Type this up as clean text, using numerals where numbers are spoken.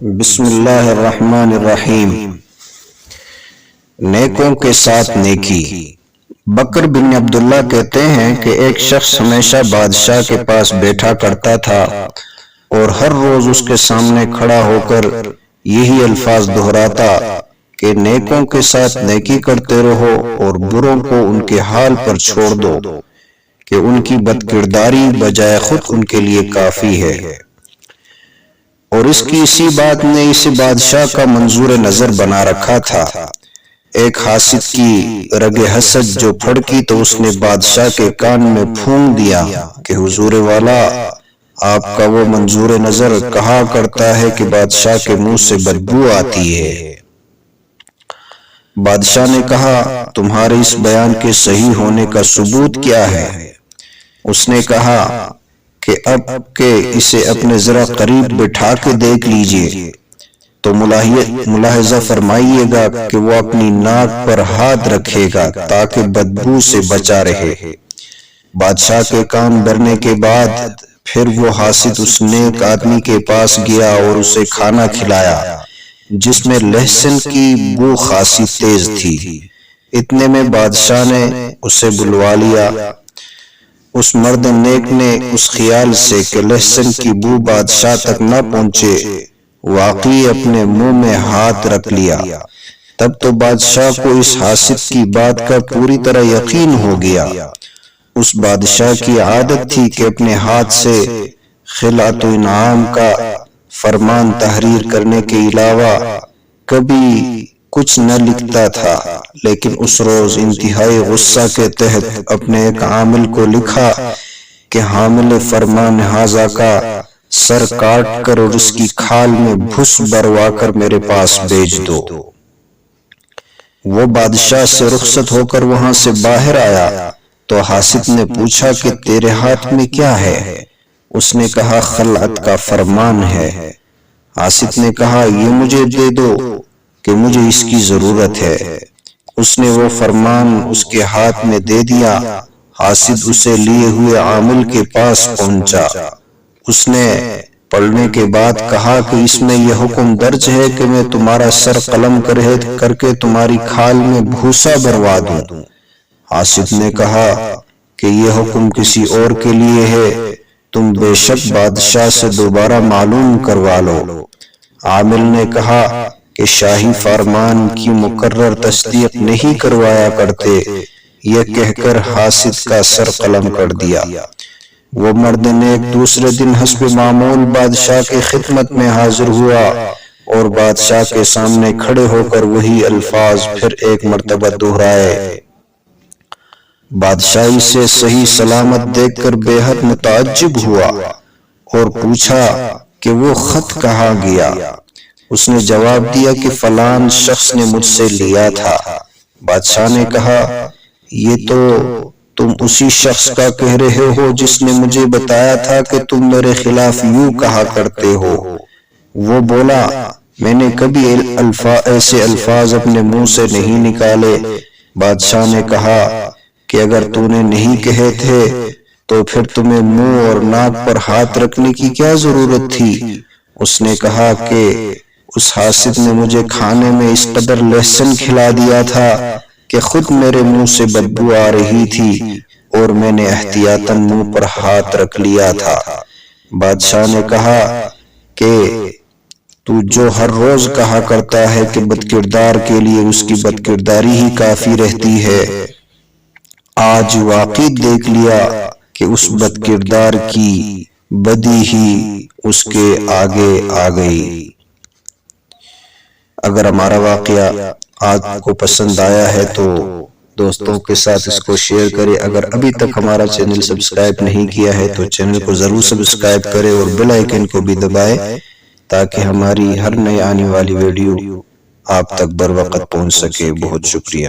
بسم اللہ الرحمن الرحیم۔ نیکوں کے ساتھ نیکی۔ بکر بن عبداللہ کہتے ہیں کہ ایک شخص ہمیشہ بادشاہ کے پاس بیٹھا کرتا تھا اور ہر روز اس کے سامنے کھڑا ہو کر یہی الفاظ دہراتا کہ نیکوں کے ساتھ نیکی کرتے رہو اور بروں کو ان کے حال پر چھوڑ دو کہ ان کی بدکرداری بجائے خود ان کے لیے کافی ہے۔ اور اس کی اسی بات نے اسے بادشاہ کا منظور نظر بنا رکھا تھا۔ ایک حاسد کی رگ حسد جو پھڑکی تو اس نے بادشاہ کے کان میں پھونک دیا کہ حضور والا، آپ کا وہ منظور نظر کہا کرتا ہے کہ بادشاہ کے منہ سے بدبو آتی ہے۔ بادشاہ نے کہا، تمہارے اس بیان کے صحیح ہونے کا ثبوت کیا ہے؟ اس نے کہا کہ اب کہ اسے اپنے ذرا قریب بٹھا کے دیکھ لیجئے تو ملاحظہ فرمائیے گا کہ وہ اپنی ناک پر ہاتھ رکھے گا تاکہ بدبو سے بچا رہے۔ بادشاہ کے کان بھرنے کے بعد پھر وہ حاسد اس نیک آدمی کے پاس گیا اور اسے کھانا کھلایا جس میں لہسن کی بو خاصی تیز تھی۔ اتنے میں بادشاہ نے اسے بلوا لیا۔ اس مرد نیک نے اس خیال سے کہ لہسن کی بو بادشاہ تک نہ پہنچے واقعی اپنے منہ میں ہاتھ رکھ لیا۔ تب تو بادشاہ کو اس حاسد کی بات کا پوری طرح یقین ہو گیا۔ اس بادشاہ کی عادت تھی کہ اپنے ہاتھ سے خلعت و انعام کا فرمان تحریر کرنے کے علاوہ کبھی کچھ نہ لکھتا تھا، لیکن اس روز انتہائی غصہ کے تحت اپنے ایک عامل کو لکھا کہ حامل فرمان ہذا کا سر کاٹ کر اور اس کی کھال میں بھس بروا کر میرے پاس بھیج دو۔ وہ بادشاہ سے رخصت ہو کر وہاں سے باہر آیا تو حاسد نے پوچھا کہ تیرے ہاتھ میں کیا ہے؟ اس نے کہا خلعت کا فرمان ہے۔ حاسد نے کہا یہ مجھے دے دو کہ مجھے اس کی ضرورت ہے۔ اس نے وہ فرمان اس کے ہاتھ میں دے دیا۔ حاسد اسے لیے ہوئے عامل کے پاس پہنچا۔ اس نے پڑھنے کے بعد کہا کہ اس میں یہ حکم درج ہے کہ میں تمہارا سر قلم کر کے تمہاری کھال میں بھوسا بھروا دوں۔ حاسد نے کہا کہ یہ حکم کسی اور کے لیے ہے، تم بے شک بادشاہ سے دوبارہ معلوم کروا لو۔ عامل نے کہا کہ شاہی فرمان کی مقرر تصدیق نہیں کروایا کرتے، یہ کہہ کر حاسد کا سر قلم کر دیا۔ وہ مرد نیک دوسرے دن حسب معمول بادشاہ کی خدمت میں حاضر ہوا اور بادشاہ کے سامنے کھڑے ہو کر وہی الفاظ پھر ایک مرتبہ دہرائے۔ بادشاہ اسے صحیح سلامت دیکھ کر بے حد متعجب ہوا اور پوچھا کہ وہ خط کہاں گیا؟ اس نے جواب دیا کہ فلان شخص نے مجھ سے لیا تھا۔ بادشاہ نے کہا یہ تو تم اسی شخص کا کہہ رہے ہو جس نے مجھے بتایا تھا کہ تم میرے خلاف یوں کہا کرتے ہو۔ وہ بولا میں نے کبھی ایسے الفاظ اپنے منہ سے نہیں نکالے۔ بادشاہ نے کہا کہ اگر تو نے نہیں کہے تھے تو پھر تمہیں منہ اور ناک پر ہاتھ رکھنے کی کیا ضرورت تھی؟ اس نے کہا کہ اس حاسد نے مجھے کھانے میں اس قدر لہسن کھلا دیا تھا کہ خود میرے منہ سے بدبو آ رہی تھی اور میں نے احتیاطاً منہ پر ہاتھ رکھ لیا تھا۔ بادشاہ نے کہا کہ تو جو ہر روز کہا کرتا ہے کہ بدکردار کے لیے اس کی بدکرداری ہی کافی رہتی ہے، آج واقعی دیکھ لیا کہ اس بدکردار کی بدی ہی اس کے آگے آ گئی۔ اگر ہمارا واقعہ آپ کو پسند آیا ہے تو دوستوں کے ساتھ اس کو شیئر کریں۔ اگر ابھی تک ہمارا چینل سبسکرائب نہیں کیا ہے تو چینل کو ضرور سبسکرائب کریں اور بیل آئیکن کو بھی دبائیں تاکہ ہماری ہر نئی آنے والی ویڈیو آپ تک بر وقت پہنچ سکے۔ بہت شکریہ۔